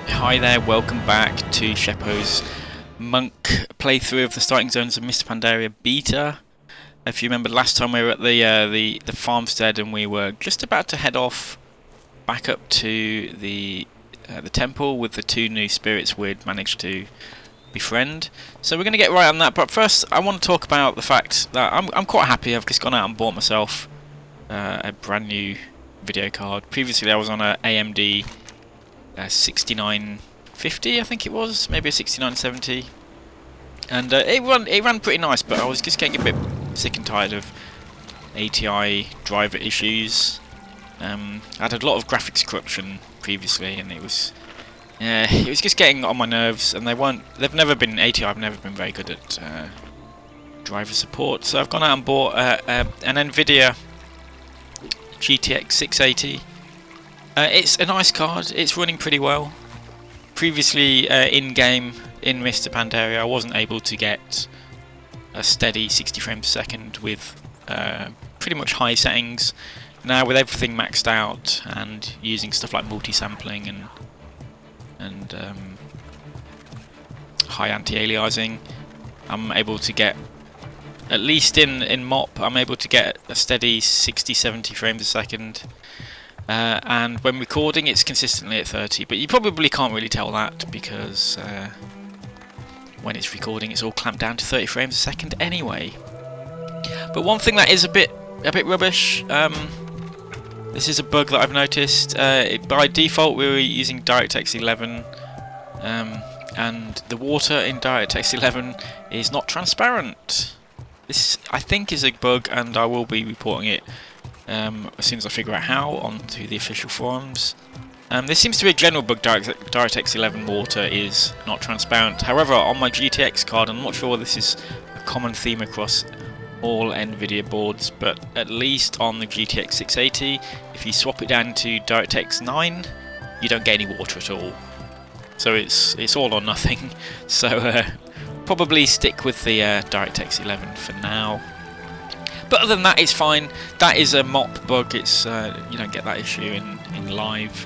Hi there, welcome back to Sheppo's Monk playthrough of the Starting Zones of Mr. Pandaria beta. If you remember last time we were at the farmstead and we were just about to head off back up to the temple with the two new spirits we'd managed to befriend. So we're going to get right on that, but first I want to talk about the fact that I'm quite happy. I've just gone out and bought myself a brand new video card. Previously I was on a AMD 6950, I think it was, maybe a 6970, and it ran pretty nice, but I was just getting a bit sick and tired of ATI driver issues. I had a lot of graphics corruption previously, and it was just getting on my nerves. And they've never been ATI. I've never been very good at driver support, so I've gone out and bought an Nvidia GTX 680. It's a nice card, it's running pretty well. Previously in-game, in Mr. Pandaria, I wasn't able to get a steady 60 frames per second with pretty much high settings. Now with everything maxed out and using stuff like multi-sampling and high anti-aliasing, I'm able to get, at least in MOP, I'm able to get a steady 60-70 frames a second. And when recording it's consistently at 30, but you probably can't really tell that because when it's recording it's all clamped down to 30 frames a second anyway. But one thing that is a bit rubbish, this is a bug that I've noticed. By default we were using DirectX 11, and the water in DirectX 11 is not transparent. This, I think, is a bug, and I will be reporting it as soon as I figure out how, onto the official forums. This seems to be a general bug. DirectX 11 water is not transparent. However, on my GTX card, I'm not sure whether this is a common theme across all NVIDIA boards, but at least on the GTX 680, if you swap it down to DirectX 9, you don't get any water at all. So it's all or nothing. So probably stick with the DirectX 11 for now. But other than that, it's fine. That is a MOP bug. It's you don't get that issue in live.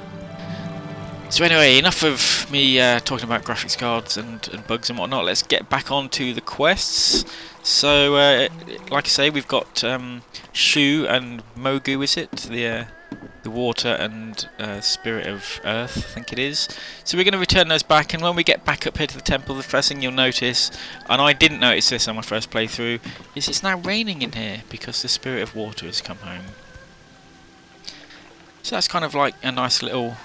So anyway, enough of me talking about graphics cards and bugs and whatnot. Let's get back on to the quests. So, like I say, we've got Shu and Mogu, is it? The water and spirit of earth, I think it is. So we're going to return those back, and when we get back up here to the temple, the first thing you'll notice, and I didn't notice this on my first playthrough, is it's now raining in here because the spirit of water has come home. So that's kind of like a nice little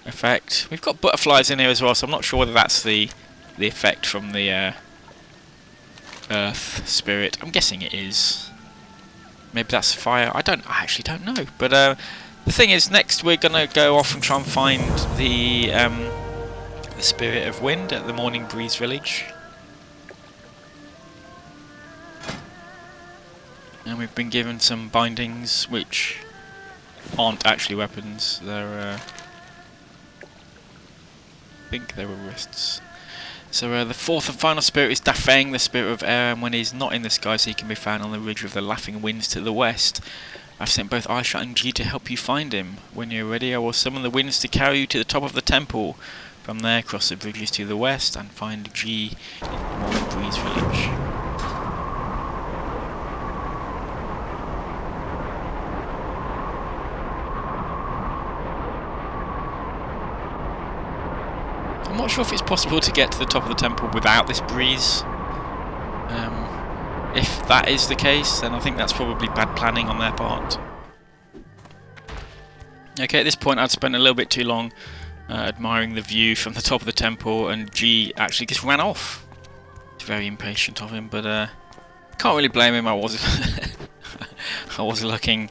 effect. We've got butterflies in here as well, so I'm not sure whether that's the effect from the earth spirit. I'm guessing it is. Maybe that's fire. I actually don't know. But the thing is, next we're gonna go off and try and find the spirit of wind at the Morning Breeze village. And we've been given some bindings which aren't actually weapons. They're I think they were wrists. So the fourth and final spirit is Dafeng, the spirit of air, and when he's not in the sky, so he can be found on the ridge of the Laughing Winds to the west. I've sent both Aisha and G to help you find him. When you're ready, I will summon the winds to carry you to the top of the temple. From there, cross the bridges to the west and find G in Morning Breeze village. I'm not sure if it's possible to get to the top of the temple without this breeze. If that is the case, then I think that's probably bad planning on their part. Okay, at this point I'd spent a little bit too long admiring the view from the top of the temple, and G actually just ran off. It's very impatient of him, but can't really blame him. I was I was looking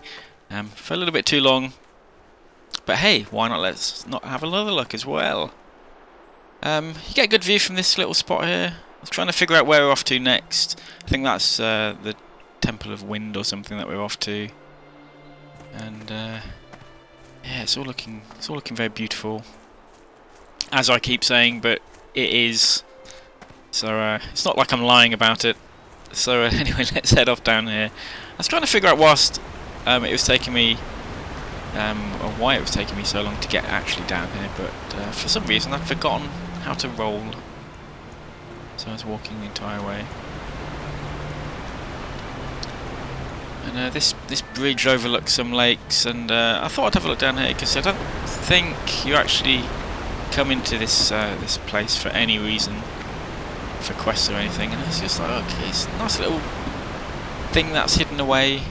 for a little bit too long. But hey, why not? Let's not have another look as well. You get a good view from this little spot here. I was trying to figure out where we're off to next. I think that's the Temple of Wind or something that we're off to. And yeah, it's all looking very beautiful, as I keep saying, but it is. So it's not like I'm lying about it. So anyway, let's head off down here. I was trying to figure out whilst it was taking me and why it was taking me so long to get actually down here, but for some reason I'd forgotten how to roll, so I was walking the entire way. And this bridge overlooks some lakes, and I thought I'd have a look down here because I don't think you actually come into this this place for any reason, for quests or anything, and it's just like, okay, it's a nice little thing that's hidden away.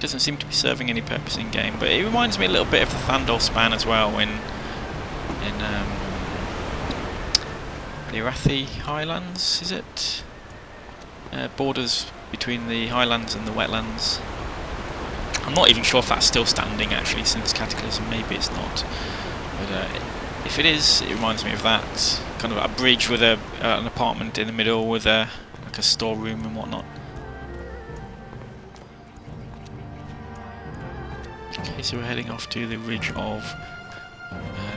Doesn't seem to be serving any purpose in game, but it reminds me a little bit of the Thandor Span as well, in the Arathi Highlands, is it? Borders between the highlands and the wetlands. I'm not even sure if that's still standing actually since Cataclysm, maybe it's not. But if it is, it reminds me of that. Kind of a bridge with an apartment in the middle with like a storeroom and whatnot. Okay, so we're heading off to the ridge of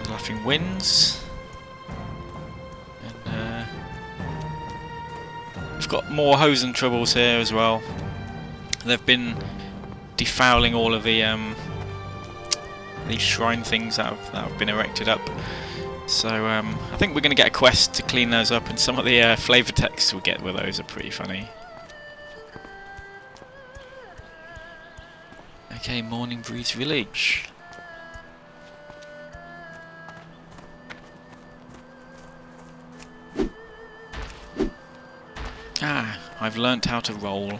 the Laughing Winds. And we've got more Hosen troubles here as well. They've been defouling all of the these shrine things that have been erected up. So I think we're going to get a quest to clean those up, and some of the flavour texts we get with those are pretty funny. Okay, Morning Breeze Village. Ah, I've learnt how to roll.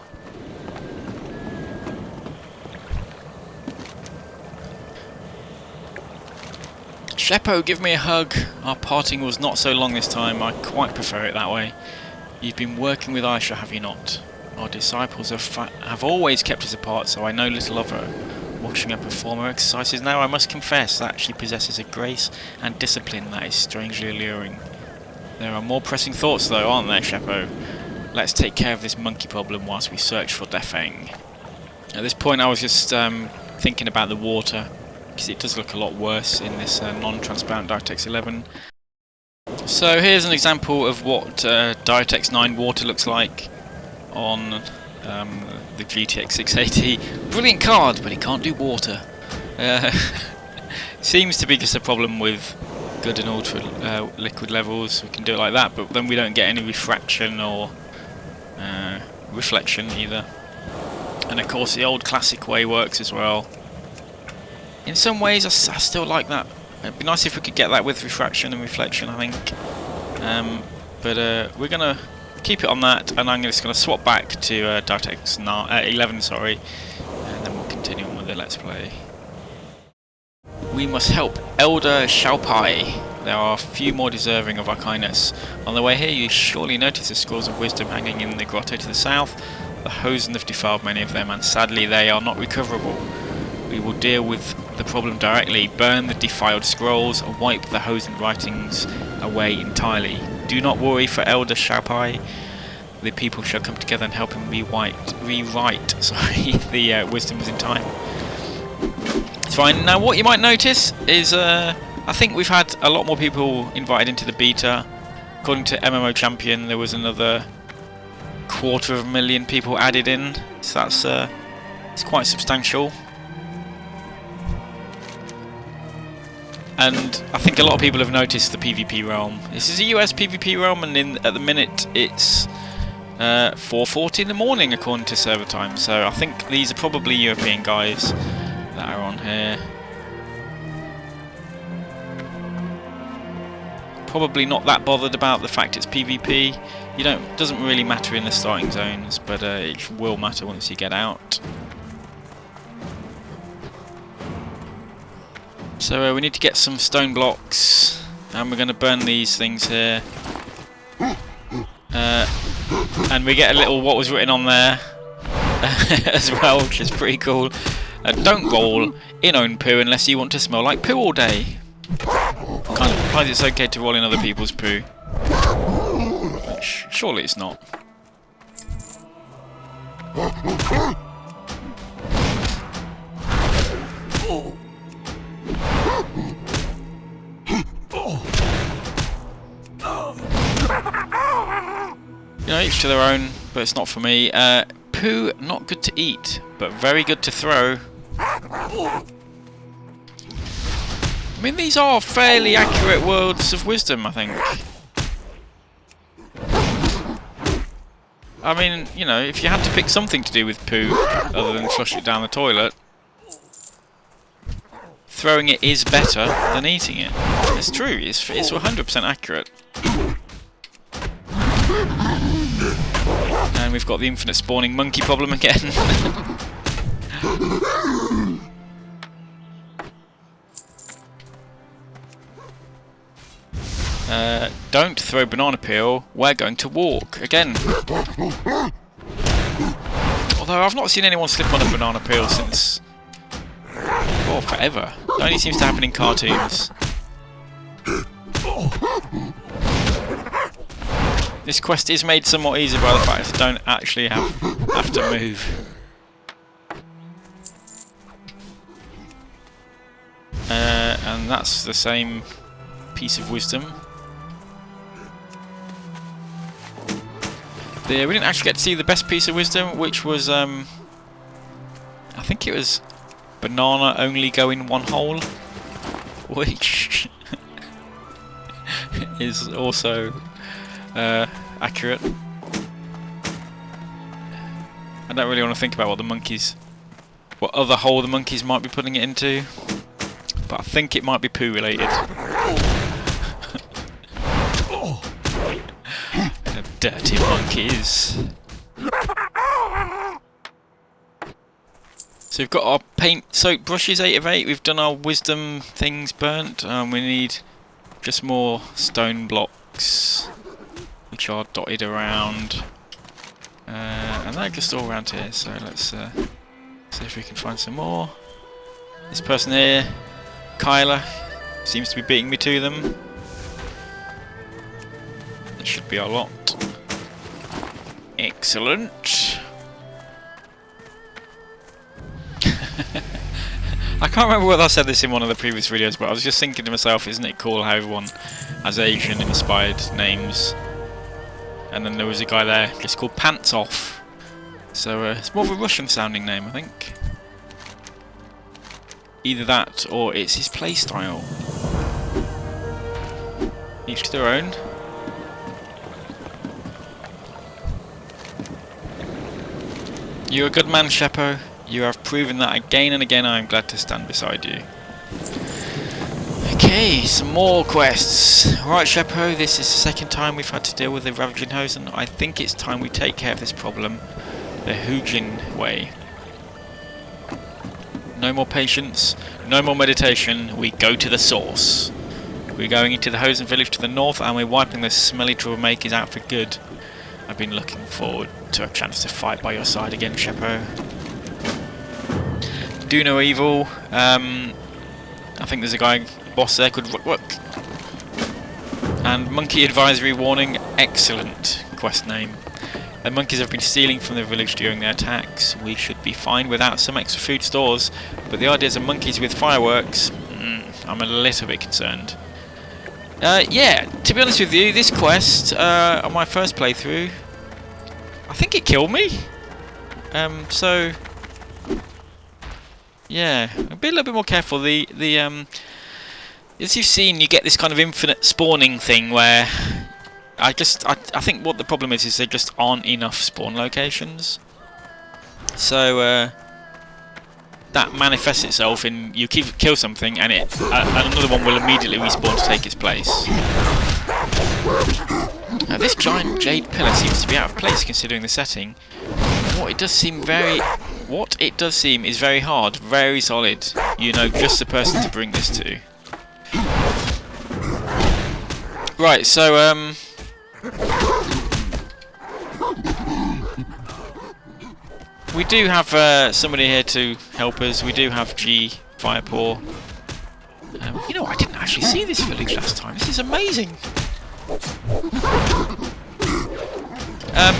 Sheppo, give me a hug. Our parting was not so long this time. I quite prefer it that way. You've been working with Aisha, have you not? Our disciples have always kept us apart, so I know little of her. Watching her perform her exercises now, I must confess that she possesses a grace and discipline that is strangely alluring. There are more pressing thoughts though, aren't there, Sheppo? Let's take care of this monkey problem whilst we search for Defeng. At this point I was just thinking about the water, because it does look a lot worse in this non-transparent DirectX 11. So here's an example of what DirectX 9 water looks like on the GTX 680. Brilliant card, but it can't do water. Seems to be just a problem with good and ultra liquid levels. We can do it like that, but then we don't get any refraction or reflection either. And of course the old classic way works as well. In some ways I still like that. It'd be nice if we could get that with refraction and reflection, I think. But we're going to keep it on that, and I'm just going to swap back to DirectX 11, sorry, and then we'll continue on with the Let's Play. We must help Elder Xiaopai. There are a few more deserving of our kindness. On the way here you surely notice the scrolls of wisdom hanging in the grotto to the south. The Hosen have defiled many of them, and sadly they are not recoverable. We will deal with the problem directly, burn the defiled scrolls, and wipe the Hosen writings away entirely. Do not worry for Elder Xiaopai. The people shall come together and help him rewrite the wisdoms in time. It's fine. Now what you might notice is I think we've had a lot more people invited into the beta. According to MMO Champion there was another 250,000 people added in, so that's it's quite substantial. And I think a lot of people have noticed the PvP realm. This is a US PvP realm, and at the minute it's 4:40 in the morning according to server time. So I think these are probably European guys that are on here. Probably not that bothered about the fact it's PvP. Doesn't really matter in the starting zones, but it will matter once you get out. So we need to get some stone blocks, and we're going to burn these things here. And we get a little what was written on there as well, which is pretty cool. Don't roll in own poo unless you want to smell like poo all day. Kind of implies it's okay to roll in other people's poo. Which, surely it's not. You know, each to their own, but it's not for me. Poo, not good to eat, but very good to throw. I mean, these are fairly accurate words of wisdom, I think. I mean, you know, if you had to pick something to do with poo other than flush it down the toilet, throwing it is better than eating it. It's true, it's 100% accurate. And we've got the infinite spawning monkey problem again. Don't throw banana peel, we're going to walk. Again. Although I've not seen anyone slip on a banana peel since... well, forever. It only seems to happen in cartoons. This quest is made somewhat easier by the fact that I don't actually have to move. And that's the same piece of wisdom. We didn't actually get to see the best piece of wisdom, which was, I think it was banana only go in one hole, which is also accurate. I don't really want to think about what other hole the monkeys might be putting it into, but I think it might be poo related. Dirty monkeys. So we've got our paint soap brushes, 8 of 8. We've done our wisdom things burnt. We need just more stone blocks, which are dotted around. And they're just all around here, so let's see if we can find some more. This person here, Kyla, seems to be beating me to them. That should be our lot. Excellent. I can't remember whether I said this in one of the previous videos, but I was just thinking to myself, isn't it cool how everyone has Asian-inspired names? And then there was a guy there just called Pants Off. So it's more of a Russian-sounding name, I think. Either that, or it's his playstyle. Each to their own. You're a good man, Sheppo. You have proven that again and again. I am glad to stand beside you. Okay, some more quests. Alright, Sheppo, this is the second time we've had to deal with the Ravaging Hosen. I think it's time we take care of this problem the Hujin way. No more patience, no more meditation, we go to the source. We're going into the Hosen village to the north and we're wiping the smelly troublemakers out for good. I've been looking forward to a chance to fight by your side again, Sheppo. Do no evil. I think there's a guy, boss there, called Rook. And Monkey Advisory Warning, excellent quest name. The monkeys have been stealing from the village during their attacks. We should be fine without some extra food stores, but the ideas of monkeys with fireworks, I'm a little bit concerned. Yeah, to be honest with you, this quest, on my first playthrough, I think it killed me. So yeah, be a little bit more careful. As you've seen, you get this kind of infinite spawning thing where I think what the problem is there just aren't enough spawn locations. So that manifests itself in you kill something and another one will immediately respawn to take its place. Now this giant jade pillar seems to be out of place considering the setting. What it does seem is very hard, very solid. You know just the person to bring this to. Right, so we do have somebody here to help us. We do have G Firepaw. You know, I didn't actually see this village last time. This is amazing.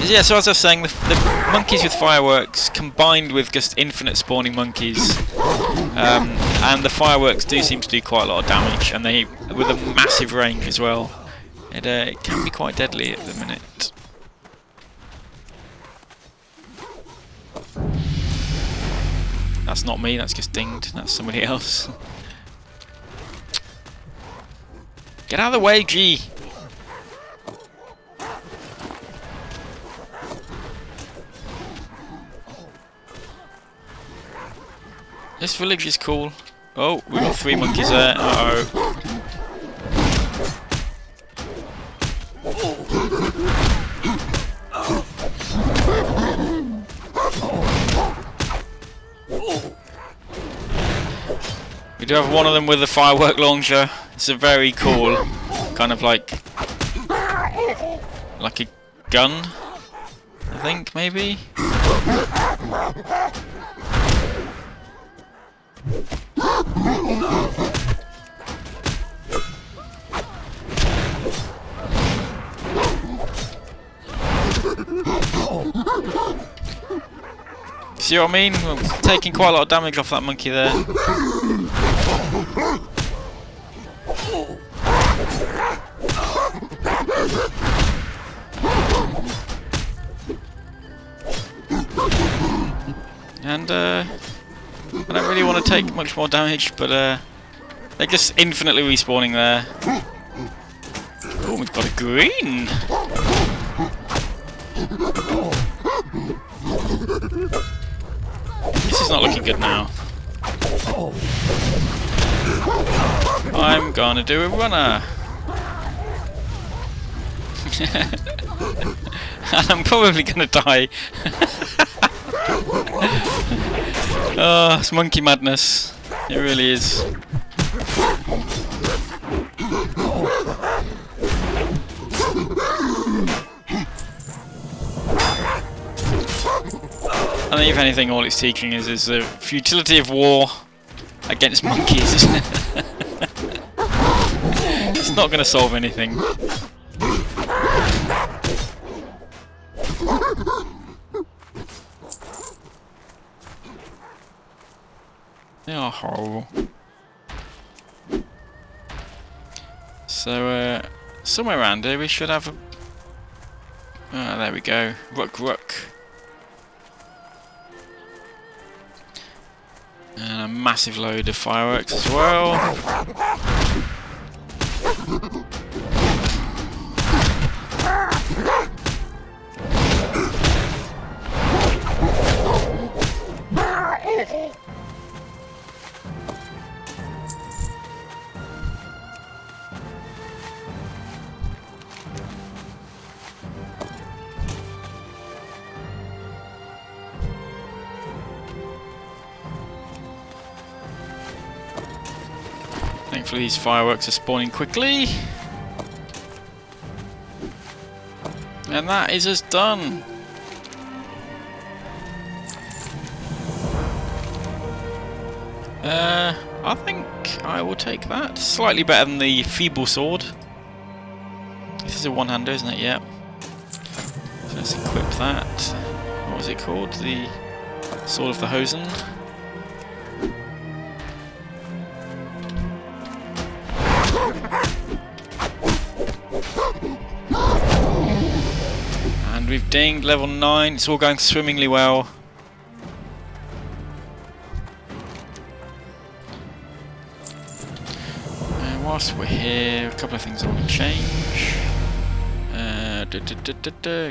Yeah, so as I was saying, the monkeys with fireworks combined with just infinite spawning monkeys, and the fireworks do seem to do quite a lot of damage, and they with a massive range as well. It can be quite deadly at the minute. That's not me, that's just dinged, that's somebody else. Get out of the way, G! This village is cool. Oh, we've got 3 monkeys there. Uh-oh. We do have one of them with a firework launcher. It's a very cool, kind of like a gun, I think, maybe? See what I mean? We're taking quite a lot of damage off that monkey there. And I don't really want to take much more damage, but they're just infinitely respawning there. Oh, we've got a green! This is not looking good now. I'm gonna do a runner. And I'm probably gonna die. Oh, it's monkey madness. It really is. I think if anything all it's teaching is the futility of war against monkeys. It's not going to solve anything. They are horrible. So, somewhere around here we should have a... Ah, there we go. Rook, rook. And a massive load of fireworks as well. Thankfully these fireworks are spawning quickly. And that is us done. I think I will take that. Slightly better than the feeble sword. This is a one-hander, isn't it? Yeah. So let's equip that. What was it called? The Sword of the Hosen. And we've dinged level 9. It's all going swimmingly well. Whilst we're here, a couple of things I want to change.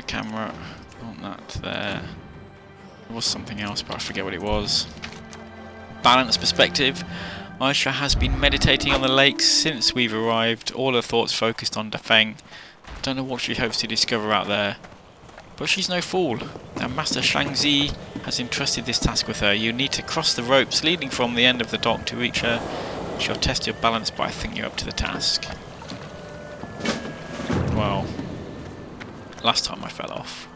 Camera, I want that there. There was something else, but I forget what it was. Balance perspective. Aisha has been meditating on the lakes since we've arrived. All her thoughts focused on Dafeng. Don't know what she hopes to discover out there. But she's no fool. Now Master Shang-Zi has entrusted this task with her. You need to cross the ropes leading from the end of the dock to reach her. She'll test your balance, but I think you're up to the task. Well, last time I fell off.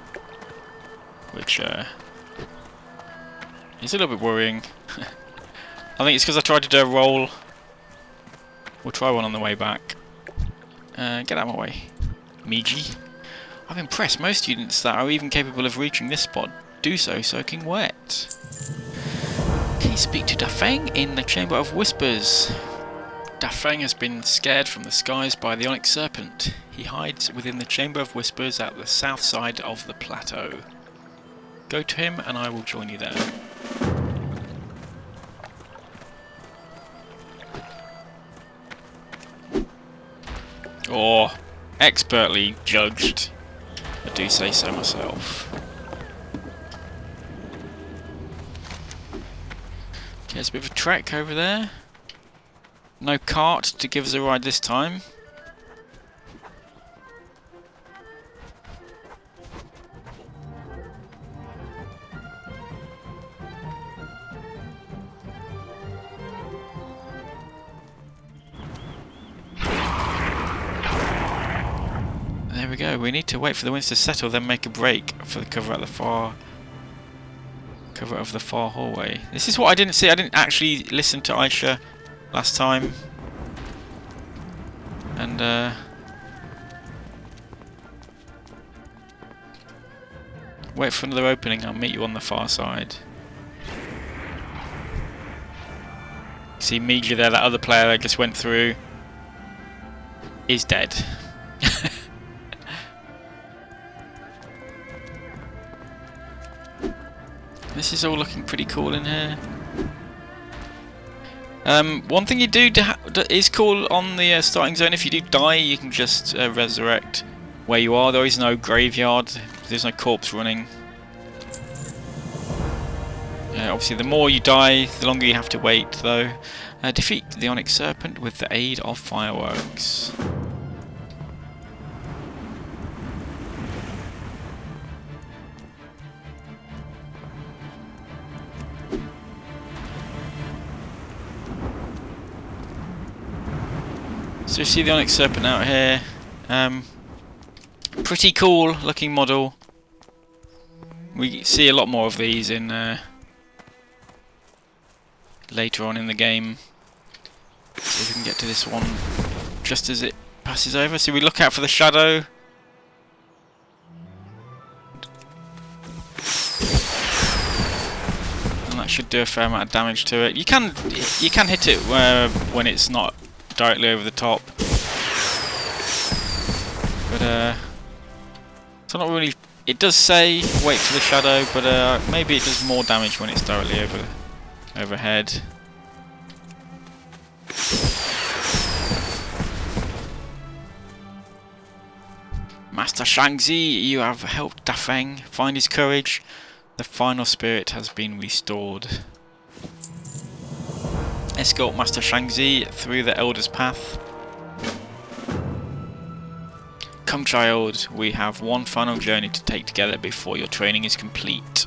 Which is a little bit worrying. I think it's because I tried to do a roll. We'll try one on the way back. Get out of my way, Miji. I'm impressed. Most students that are even capable of reaching this spot do so soaking wet. Can you speak to Dafeng in the Chamber of Whispers? Dafeng has been scared from the skies by the Onyx Serpent. He hides within the Chamber of Whispers at the south side of the plateau. Go to him and I will join you there. Or expertly judged. I do say so myself. Okay, there's a bit of a trek over there. No cart to give us a ride this time. There we go. We need to wait for the winds to settle, then make a break for the cover of the far hallway. This is what I didn't see. I didn't actually listen to Aisha last time, and wait for another opening. I'll meet you on the far side. See immediately there, that other player that just went through is dead. This is all looking pretty cool in here. One thing you do is cool on the starting zone. If you do die, you can just resurrect where you are. There is no graveyard. There's no corpse running. Obviously, the more you die, the longer you have to wait, though. Defeat the Onyx Serpent with the aid of fireworks. So you see the Onyx Serpent out here. Pretty cool looking model. We see a lot more of these in later on in the game. See if we can get to this one just as it passes over. So we look out for the shadow. And that should do a fair amount of damage to it. You can hit it when it's not directly over the top, but it's not really. It does say wait for the shadow, but maybe it does more damage when it's directly overhead. Master Shang-Zi, you have helped Dafeng find his courage. The final spirit has been restored. Escort Master Shang-Zi through the Elder's Path. Come child, we have one final journey to take together before your training is complete.